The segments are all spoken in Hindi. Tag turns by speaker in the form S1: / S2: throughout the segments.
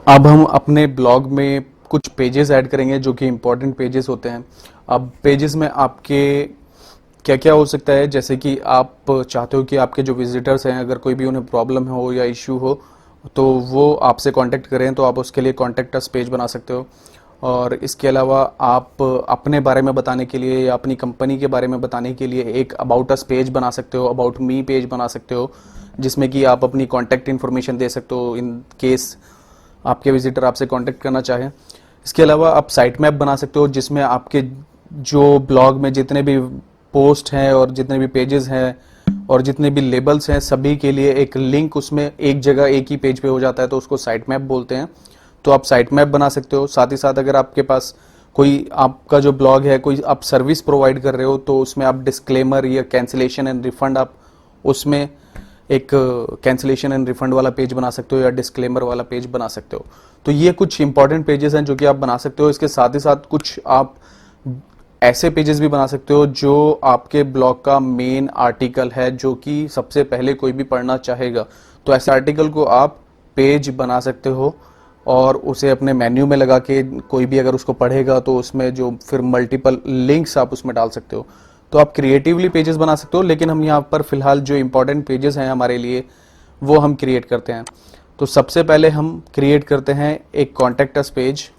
S1: अब हम अपने ब्लॉग में कुछ पेजेस ऐड करेंगे जो कि इम्पोर्टेंट पेजेस होते हैं। अब पेजेस में आपके क्या क्या हो सकता है, जैसे कि आप चाहते हो कि आपके जो विजिटर्स हैं अगर कोई भी उन्हें प्रॉब्लम हो या इश्यू हो तो वो आपसे कांटेक्ट करें, तो आप उसके लिए कांटेक्ट अस पेज बना सकते हो। और इसके अलावा आप अपने बारे में बताने के लिए या अपनी कंपनी के बारे में बताने के लिए एक अबाउट अस पेज बना सकते हो, अबाउट मी पेज बना सकते हो, जिसमें कि आप अपनी कांटेक्ट इन्फॉर्मेशन दे सकते हो इन केस आपके विजिटर आपसे कांटेक्ट करना चाहें। इसके अलावा आप साइट मैप बना सकते हो जिसमें आपके जो ब्लॉग में जितने भी पोस्ट हैं और जितने भी पेजेस हैं और जितने भी लेबल्स हैं सभी के लिए एक लिंक उसमें एक जगह एक ही पेज पे हो जाता है, तो उसको साइट मैप बोलते हैं। तो आप साइट मैप बना सकते हो। साथ ही साथ अगर आपके पास कोई आपका जो ब्लॉग है कोई आप सर्विस प्रोवाइड कर रहे हो तो उसमें आप डिस्क्लेमर या कैंसिलेशन एंड रिफंड आप उसमें एक कैंसिलेशन एंड रिफंड वाला पेज बना सकते हो या डिस्क्लेमर वाला पेज बना सकते हो। तो ये कुछ इंपॉर्टेंट पेजेस हैं जो कि आप बना सकते हो। इसके साथ ही साथ कुछ आप ऐसे पेजेस भी बना सकते हो जो आपके ब्लॉग का मेन आर्टिकल है जो कि सबसे पहले कोई भी पढ़ना चाहेगा, तो ऐसे आर्टिकल को आप पेज बना सकते हो और उसे अपने मेन्यू में लगा के कोई भी अगर उसको पढ़ेगा तो उसमें जो फिर मल्टीपल लिंक्स आप उसमें डाल सकते हो। तो आप क्रिएटिवली पेजेस बना सकते हो, लेकिन हम यहाँ पर फिलहाल जो इंपॉर्टेंट पेजेस हैं हमारे लिए वो हम क्रिएट करते हैं। तो सबसे पहले हम क्रिएट करते हैं एक कॉन्टेक्ट अस पेज।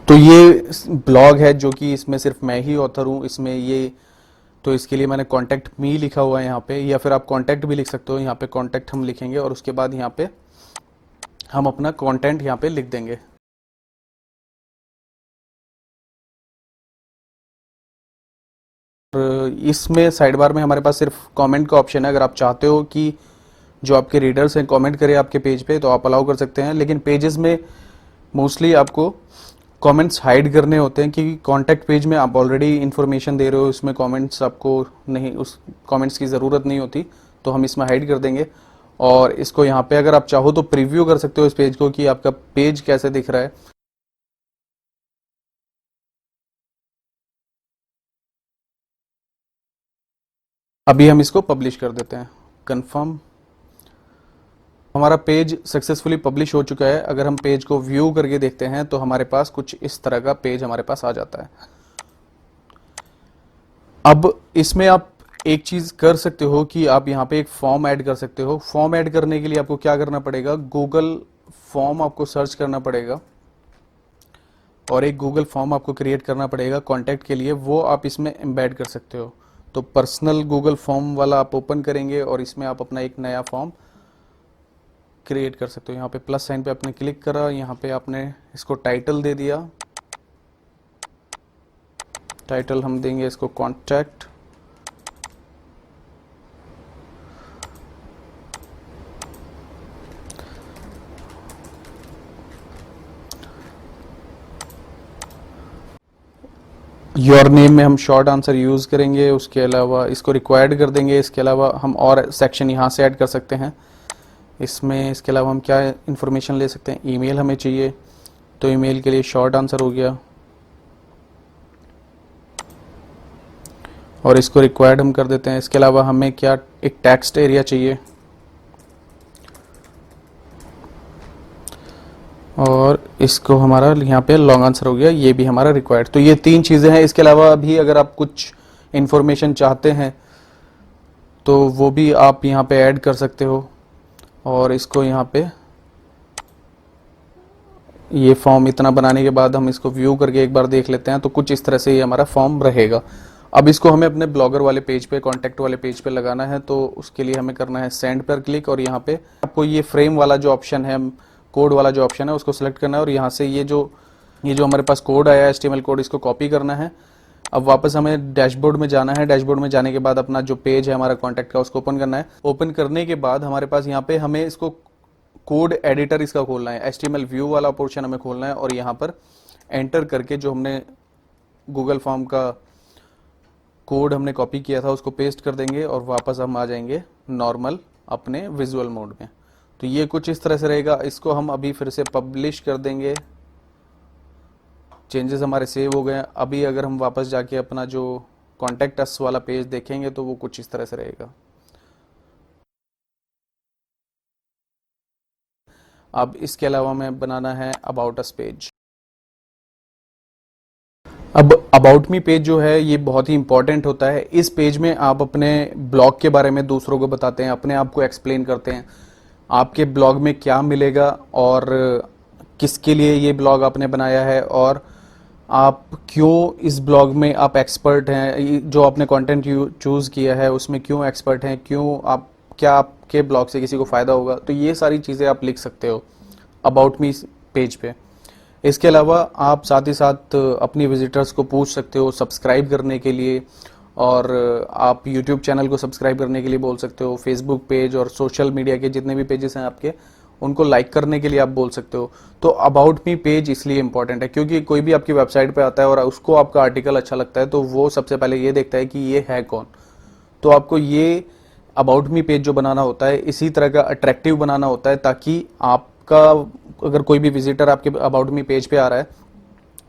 S1: तो ये ब्लॉग है जो कि इसमें सिर्फ मैं ही ऑथर हूँ इसमें ये, तो इसके लिए मैंने कॉन्टैक्ट मी लिखा हुआ है यहाँ पे, या फिर आप कॉन्टैक्ट भी लिख सकते हो। यहाँ पे कॉन्टैक्ट हम लिखेंगे और उसके बाद यहाँ पे हम अपना कंटेंट यहाँ पे लिख देंगे। और इसमें साइड बार में हमारे पास सिर्फ कमेंट का ऑप्शन है। अगर आप चाहते हो कि जो आपके रीडर्स हैं कमेंट करें आपके पेज पे तो आप अलाउ कर सकते हैं, लेकिन पेजेस में मोस्टली आपको कमेंट्स हाइड करने होते हैं क्योंकि कॉन्टैक्ट पेज में आप ऑलरेडी इन्फॉर्मेशन दे रहे हो, इसमें कमेंट्स आपको नहीं, उस कमेंट्स की ज़रूरत नहीं होती, तो हम इसमें हाइड कर देंगे। और इसको यहाँ पे अगर आप चाहो तो प्रीव्यू कर सकते हो इस पेज को कि आपका पेज कैसे दिख रहा है। अभी हम इसको पब्लिश कर देते हैं, कंफर्म। हमारा पेज सक्सेसफुली पब्लिश हो चुका है। अगर हम पेज को व्यू करके देखते हैं तो हमारे पास कुछ इस तरह का पेज हमारे पास आ जाता है। अब इसमें आप एक चीज कर सकते हो कि आप यहाँ पे एक फॉर्म ऐड कर सकते हो। फॉर्म ऐड करने के लिए आपको क्या करना पड़ेगा, गूगल फॉर्म आपको सर्च करना पड़ेगा और एक गूगल फॉर्म आपको क्रिएट करना पड़ेगा कॉन्टैक्ट के लिए, वो आप इसमें एम्बेड कर सकते हो। तो पर्सनल गूगल फॉर्म वाला आप ओपन करेंगे और इसमें आप अपना एक नया फॉर्म क्रिएट कर सकते हो। यहाँ पे प्लस साइन पे आपने क्लिक करा, यहाँ पे आपने इसको टाइटल दे दिया। टाइटल हम देंगे इसको कॉन्टैक्ट। योर नेम में हम शॉर्ट आंसर यूज़ करेंगे। उसके अलावा इसको रिक्वायर्ड कर देंगे। इसके अलावा हम और सेक्शन यहाँ से ऐड कर सकते हैं इसमें। इसके अलावा हम क्या इन्फॉर्मेशन ले सकते हैं, ईमेल हमें चाहिए, तो ईमेल के लिए शॉर्ट आंसर हो गया और इसको रिक्वायर्ड हम कर देते हैं। इसके अलावा हमें क्या, एक टेक्स्ट एरिया चाहिए और इसको हमारा यहाँ पे लॉन्ग आंसर हो गया, ये भी हमारा रिक्वायर्ड। तो ये तीन चीज़ें हैं। इसके अलावा भी अगर आप कुछ इन्फॉर्मेशन चाहते हैं तो वो भी आप यहाँ पे ऐड कर सकते हो। और इसको यहाँ पे ये फॉर्म इतना बनाने के बाद हम इसको व्यू करके एक बार देख लेते हैं, तो कुछ इस तरह से ये हमारा फॉर्म रहेगा। अब इसको हमें अपने ब्लॉगर वाले पेज पे, कॉन्टैक्ट वाले पेज पे लगाना है, तो उसके लिए हमें करना है सेंड पर क्लिक और यहाँ पे आपको ये फ्रेम वाला जो ऑप्शन है, कोड वाला जो ऑप्शन है उसको सिलेक्ट करना है और यहाँ से ये जो हमारे पास कोड आया है HTML कोड, इसको कॉपी करना है। अब वापस हमें डैशबोर्ड में जाना है। डैशबोर्ड में जाने के बाद अपना जो पेज है हमारा कॉन्टैक्ट का उसको ओपन करना है। ओपन करने के बाद हमारे पास यहाँ पे हमें इसको कोड एडिटर इसका खोलना है, HTML व्यू वाला पोर्शन हमें खोलना है और यहाँ पर एंटर करके जो हमने गूगल फॉर्म का कोड हमने कॉपी किया था उसको पेस्ट कर देंगे और वापस हम आ जाएंगे नॉर्मल अपने विजुअल मोड में। तो ये कुछ इस तरह से रहेगा। इसको हम अभी फिर से पब्लिश कर देंगे। चेंजेस हमारे सेव हो गए। अभी अगर हम वापस जाके अपना जो कॉन्टेक्ट अस वाला पेज देखेंगे तो वो कुछ इस तरह से रहेगा। अब इसके अलावा हमें बनाना है अबाउट अस पेज। अब अबाउट मी पेज जो है ये बहुत ही इंपॉर्टेंट होता है। इस पेज में आप अपने ब्लॉग के बारे में दूसरों को बताते हैं, अपने आप को एक्सप्लेन करते हैं, आपके ब्लॉग में क्या मिलेगा और किसके लिए ये ब्लॉग आपने बनाया है और आप क्यों इस ब्लॉग में आप एक्सपर्ट हैं, जो आपने कंटेंट चूज किया है उसमें क्यों एक्सपर्ट हैं, क्यों आप, क्या आपके ब्लॉग से किसी को फायदा होगा, तो ये सारी चीज़ें आप लिख सकते हो अबाउट मी पेज पे। इसके अलावा आप साथ ही साथ अपनी विजिटर्स को पूछ सकते हो सब्सक्राइब करने के लिए, और आप यूट्यूब चैनल को सब्सक्राइब करने के लिए बोल सकते हो, फेसबुक पेज और सोशल मीडिया के जितने भी पेजेस हैं आपके उनको लाइक करने के लिए आप बोल सकते हो। तो अबाउट मी पेज इसलिए इंपॉर्टेंट है क्योंकि कोई भी आपकी वेबसाइट पे आता है और उसको आपका आर्टिकल अच्छा लगता है तो वो सबसे पहले ये देखता है कि ये है कौन। तो आपको ये अबाउट मी पेज जो बनाना होता है इसी तरह का अट्रैक्टिव बनाना होता है ताकि आपका अगर कोई भी विजिटर आपके अबाउट मी पेज पे आ रहा है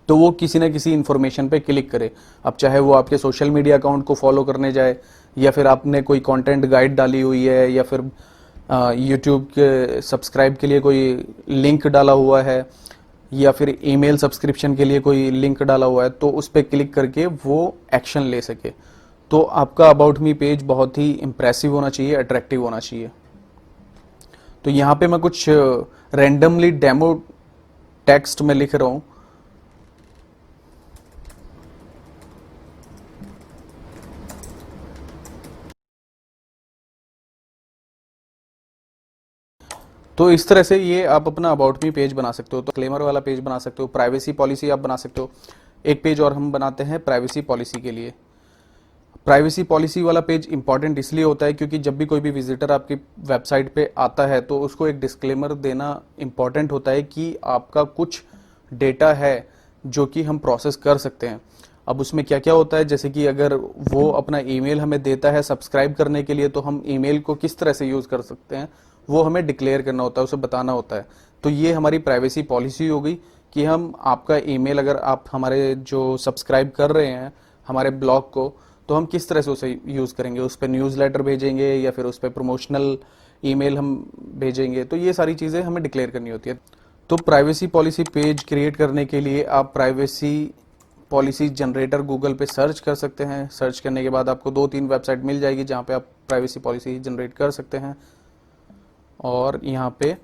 S1: तो वो किसी न किसी इन्फॉर्मेशन पे क्लिक करे। अब चाहे वो आपके सोशल मीडिया अकाउंट को फॉलो करने जाए, या फिर आपने कोई कंटेंट गाइड डाली हुई है, या फिर यूट्यूब के सब्सक्राइब के लिए कोई लिंक डाला हुआ है, या फिर ईमेल सब्सक्रिप्शन के लिए कोई लिंक डाला हुआ है, तो उस पर क्लिक करके वो एक्शन ले सके। तो आपका अबाउट मी पेज बहुत ही इंप्रेसिव होना चाहिए, अट्रैक्टिव होना चाहिए। तो यहाँ पे मैं कुछ रैंडमली डेमो टेक्स्ट में लिख रहा हूँ। तो इस तरह से ये आप अपना अबाउट मी पेज बना सकते हो। तो क्लेमर वाला पेज बना सकते हो, प्राइवेसी पॉलिसी आप बना सकते हो। एक पेज और हम बनाते हैं प्राइवेसी पॉलिसी के लिए। प्राइवेसी पॉलिसी वाला पेज इंपॉर्टेंट इसलिए होता है क्योंकि जब भी कोई भी विजिटर आपकी वेबसाइट पे आता है तो उसको एक डिस्क्लेमर देना इंपॉर्टेंट होता है कि आपका कुछ डेटा है जो कि हम प्रोसेस कर सकते हैं। अब उसमें क्या क्या होता है, जैसे कि अगर वो अपना ईमेल हमें देता है सब्सक्राइब करने के लिए तो हम ईमेल को किस तरह से यूज कर सकते हैं वो हमें डिक्लेयर करना होता है, उसे बताना होता है। तो ये हमारी प्राइवेसी पॉलिसी हो गई कि हम आपका ईमेल, अगर आप हमारे जो सब्सक्राइब कर रहे हैं हमारे ब्लॉग को, तो हम किस तरह से उसे यूज करेंगे, उस पर न्यूज़लेटर भेजेंगे या फिर उस पर प्रमोशनल ईमेल हम भेजेंगे। तो ये सारी चीजें हमें डिक्लेयर करनी होती है। तो प्राइवेसी पॉलिसी पेज क्रिएट करने के लिए आप प्राइवेसी पॉलिसी जनरेटर गूगल पे सर्च कर सकते हैं। सर्च करने के बाद आपको 2-3 वेबसाइट मिल जाएगी जहाँ पे आप प्राइवेसी पॉलिसी जनरेट कर सकते हैं। और यहाँ पे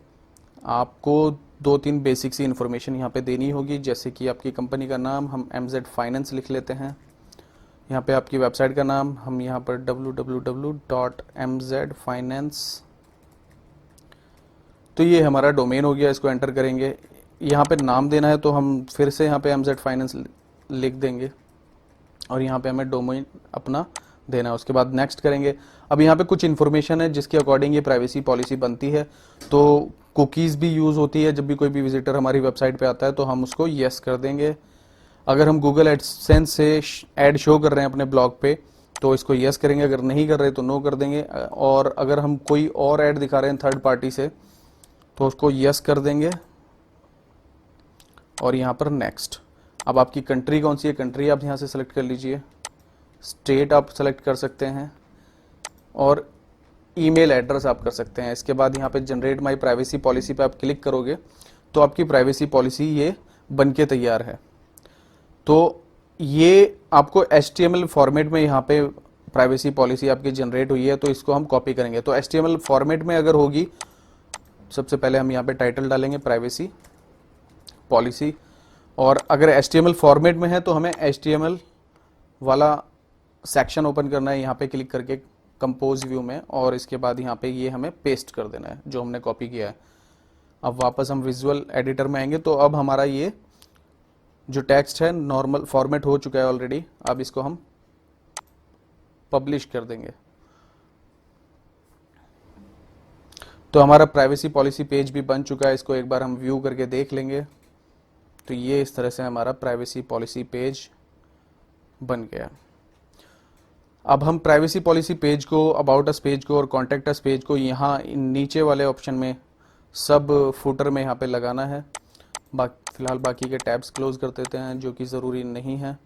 S1: आपको 2-3 बेसिक सी इन्फॉर्मेशन यहाँ पे देनी होगी, जैसे कि आपकी कंपनी का नाम हम MZ फाइनेंस लिख लेते हैं। यहाँ पे आपकी वेबसाइट का नाम हम यहाँ पर www.mzfinance, तो ये हमारा डोमेन हो गया, इसको एंटर करेंगे। यहाँ पे नाम देना है तो हम फिर से यहाँ पे MZ फाइनेंस लिख देंगे और यहाँ पे हमें डोमेन अपना देना है। उसके बाद नेक्स्ट करेंगे। अब यहाँ पे कुछ इन्फॉर्मेशन है जिसके अकॉर्डिंग ये प्राइवेसी पॉलिसी बनती है। तो कुकीज़ भी यूज़ होती है, जब भी कोई भी विजिटर हमारी वेबसाइट पे आता है तो हम उसको येस कर देंगे। अगर हम गूगल एडसेंस से ऐड शो कर रहे हैं अपने ब्लॉग पे तो इसको यस करेंगे, अगर नहीं कर रहे तो नो कर देंगे। और अगर हम कोई और ऐड दिखा रहे हैं थर्ड पार्टी से तो उसको यस कर देंगे और यहाँ पर नेक्स्ट। अब आपकी कंट्री कौन सी है, कंट्री आप यहाँ से सेलेक्ट कर लीजिए, स्टेट आप सेलेक्ट कर सकते हैं और ईमेल एड्रेस आप कर सकते हैं। इसके बाद यहाँ पे जनरेट माई प्राइवेसी पॉलिसी पे आप क्लिक करोगे तो आपकी प्राइवेसी पॉलिसी ये बन के तैयार है। तो ये आपको HTML फॉर्मेट में यहाँ पे प्राइवेसी पॉलिसी आपकी जनरेट हुई है, तो इसको हम कॉपी करेंगे। तो HTML फॉर्मेट में अगर होगी, सबसे पहले हम यहाँ पे टाइटल डालेंगे प्राइवेसी पॉलिसी, और अगर HTML फॉर्मेट में है तो हमें HTML वाला सेक्शन ओपन करना है, यहाँ पे क्लिक करके कंपोज व्यू में, और इसके बाद यहाँ पे ये हमें पेस्ट कर देना है जो हमने कॉपी किया है। अब वापस हम विजुअल एडिटर में आएंगे तो अब हमारा ये जो टेक्स्ट है नॉर्मल फॉर्मेट हो चुका है ऑलरेडी। अब इसको हम पब्लिश कर देंगे तो हमारा प्राइवेसी पॉलिसी पेज भी बन चुका है। इसको एक बार हम व्यू करके देख लेंगे तो ये इस तरह से हमारा प्राइवेसी पॉलिसी पेज बन गया। अब हम प्राइवेसी पॉलिसी पेज को, अबाउट अस पेज को और कॉन्टेक्ट अस पेज को यहाँ नीचे वाले ऑप्शन में सब फुटर में यहाँ पे लगाना है। फिलहाल बाकी के टैब्स क्लोज कर देते हैं जो कि ज़रूरी नहीं है।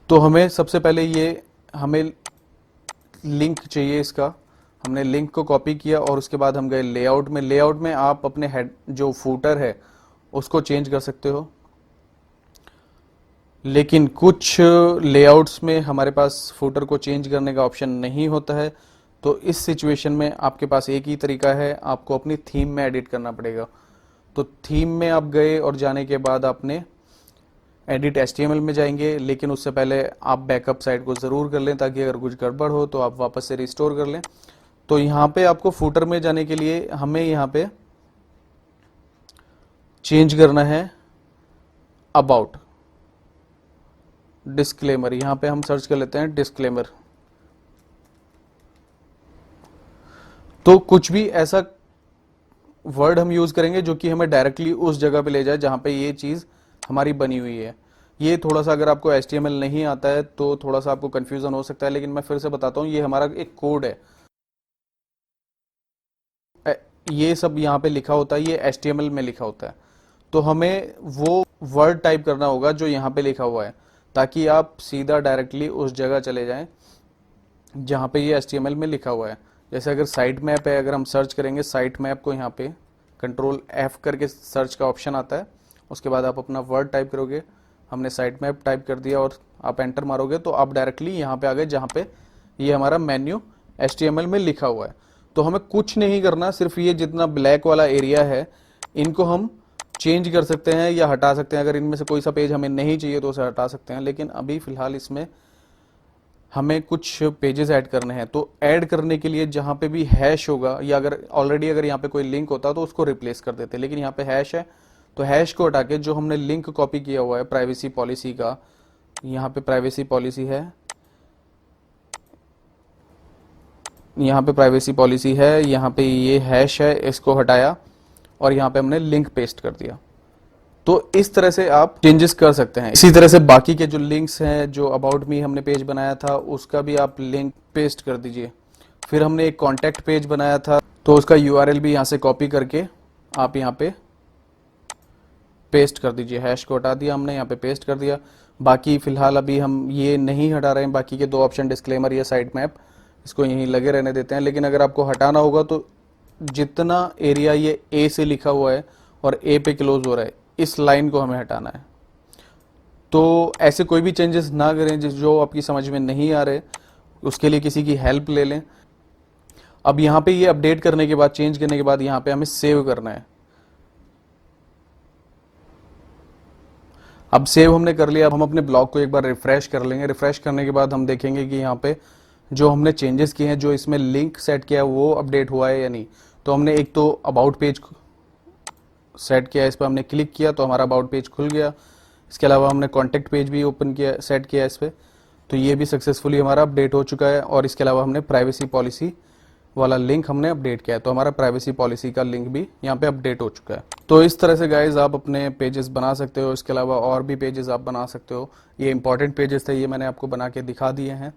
S1: तो हमें सबसे पहले हमें लिंक चाहिए इसका। हमने लिंक को कॉपी किया और उसके बाद हम गए लेआउट में। लेआउट में आप अपने हेड जो फूटर है उसको चेंज कर सकते हो, लेकिन कुछ लेआउट्स में हमारे पास फूटर को चेंज करने का ऑप्शन नहीं होता है। तो इस सिचुएशन में आपके पास एक ही तरीका है, आपको अपनी थीम में एडिट करना पड़ेगा। तो थीम में आप गए और जाने के बाद आपने एडिट एचटीएमएल में जाएंगे, लेकिन उससे पहले आप बैकअप साइट को ज़रूर कर लें ताकि अगर कुछ गड़बड़ हो तो आप वापस से रिस्टोर कर लें। तो यहाँ पे आपको फूटर में जाने के लिए हमें यहाँ पे चेंज करना है अबाउट डिस्क्लेमर। यहाँ पे हम सर्च कर लेते हैं डिस्क्लेमर। तो कुछ भी ऐसा वर्ड हम यूज करेंगे जो कि हमें डायरेक्टली उस जगह पे ले जाए जहां पे ये चीज हमारी बनी हुई है। ये थोड़ा सा अगर आपको HTML नहीं आता है तो थोड़ा सा आपको कंफ्यूजन हो सकता है, लेकिन मैं फिर से बताता हूँ, ये हमारा एक कोड है। ये सब यहाँ पे लिखा होता है, ये HTML में लिखा होता है। तो हमें वो वर्ड टाइप करना होगा जो यहाँ पे लिखा हुआ है, ताकि आप सीधा डायरेक्टली उस जगह चले जाएं जहाँ पे ये HTML में लिखा हुआ है। जैसे अगर साइट मैप है, अगर हम सर्च करेंगे साइट मैप को, यहाँ पे कंट्रोल F करके सर्च का ऑप्शन आता है। उसके बाद आप अपना वर्ड टाइप करोगे, हमने साइट मैप टाइप कर दिया और आप एंटर मारोगे तो आप डायरेक्टली यहाँ पे आ गए जहाँ पे ये हमारा मेन्यू HTML में लिखा हुआ है। तो हमें कुछ नहीं करना, सिर्फ ये जितना ब्लैक वाला एरिया है इनको हम चेंज कर सकते हैं या हटा सकते हैं। अगर इनमें से कोई सा पेज हमें नहीं चाहिए तो उसे हटा सकते हैं, लेकिन अभी फिलहाल इसमें हमें कुछ पेजेस ऐड करने हैं। तो ऐड करने के लिए जहां पे भी हैश होगा, या अगर ऑलरेडी अगर यहाँ पे कोई लिंक होता तो उसको रिप्लेस कर देते, लेकिन यहाँ पे हैश है तो हैश को हटा के जो हमने लिंक कॉपी किया हुआ है प्राइवेसी पॉलिसी का, यहाँ पे प्राइवेसी पॉलिसी है, यहाँ पे प्राइवेसी पॉलिसी है, यहाँ पे ये हैश है, इसको हटाया और यहाँ पे हमने लिंक पेस्ट कर दिया। तो इस तरह से आप चेंजेस कर सकते हैं। इसी तरह से बाकी के जो लिंक्स हैं, जो अबाउट मी हमने पेज बनाया था उसका भी आप लिंक पेस्ट कर दीजिए। फिर हमने एक कॉन्टैक्ट पेज बनाया था तो उसका URL भी यहाँ से कॉपी करके आप यहाँ पे पेस्ट कर दीजिए। हैश को हटा दिया हमने, यहाँ पे पेस्ट कर दिया। बाकी फिलहाल अभी हम ये नहीं हटा रहे हैं, बाकी के दो ऑप्शन डिस्क्लेमर या साइट मैप, इसको यहीं लगे रहने देते हैं। लेकिन अगर आपको हटाना होगा तो जितना एरिया ये A से लिखा हुआ है और A पे क्लोज हो रहा है, इस लाइन को हमें हटाना है। तो ऐसे कोई भी चेंजेस ना करें जो आपकी समझ में नहीं आ रहे, उसके लिए किसी की हेल्प ले लें। अब यहाँ पे ये अपडेट करने के बाद, चेंज करने के बाद यहाँ पे हमें सेव करना है। अब सेव हमने कर लिया। अब हम अपने ब्लॉग को एक बार रिफ्रेश कर लेंगे। रिफ्रेश करने के बाद हम देखेंगे कि यहाँ पे जो हमने चेंजेस किए हैं, जो इसमें लिंक सेट किया है वो अपडेट हुआ है या नहीं। तो हमने एक तो अबाउट पेज सेट किया, इस पर हमने क्लिक किया तो हमारा अबाउट पेज खुल गया। इसके अलावा हमने कॉन्टैक्ट पेज भी ओपन किया, सेट किया इस पर, तो ये भी सक्सेसफुली हमारा अपडेट हो चुका है। और इसके अलावा हमने प्राइवेसी पॉलिसी वाला लिंक हमने अपडेट किया है, तो हमारा प्राइवेसी पॉलिसी का लिंक भी यहाँ पे अपडेट हो चुका है। तो इस तरह से गाइज आप अपने पेजेस बना सकते हो। इसके अलावा और भी पेजेस आप बना सकते हो। ये इंपॉर्टेंट पेजेस थे, ये मैंने आपको बना के दिखा दिए हैं।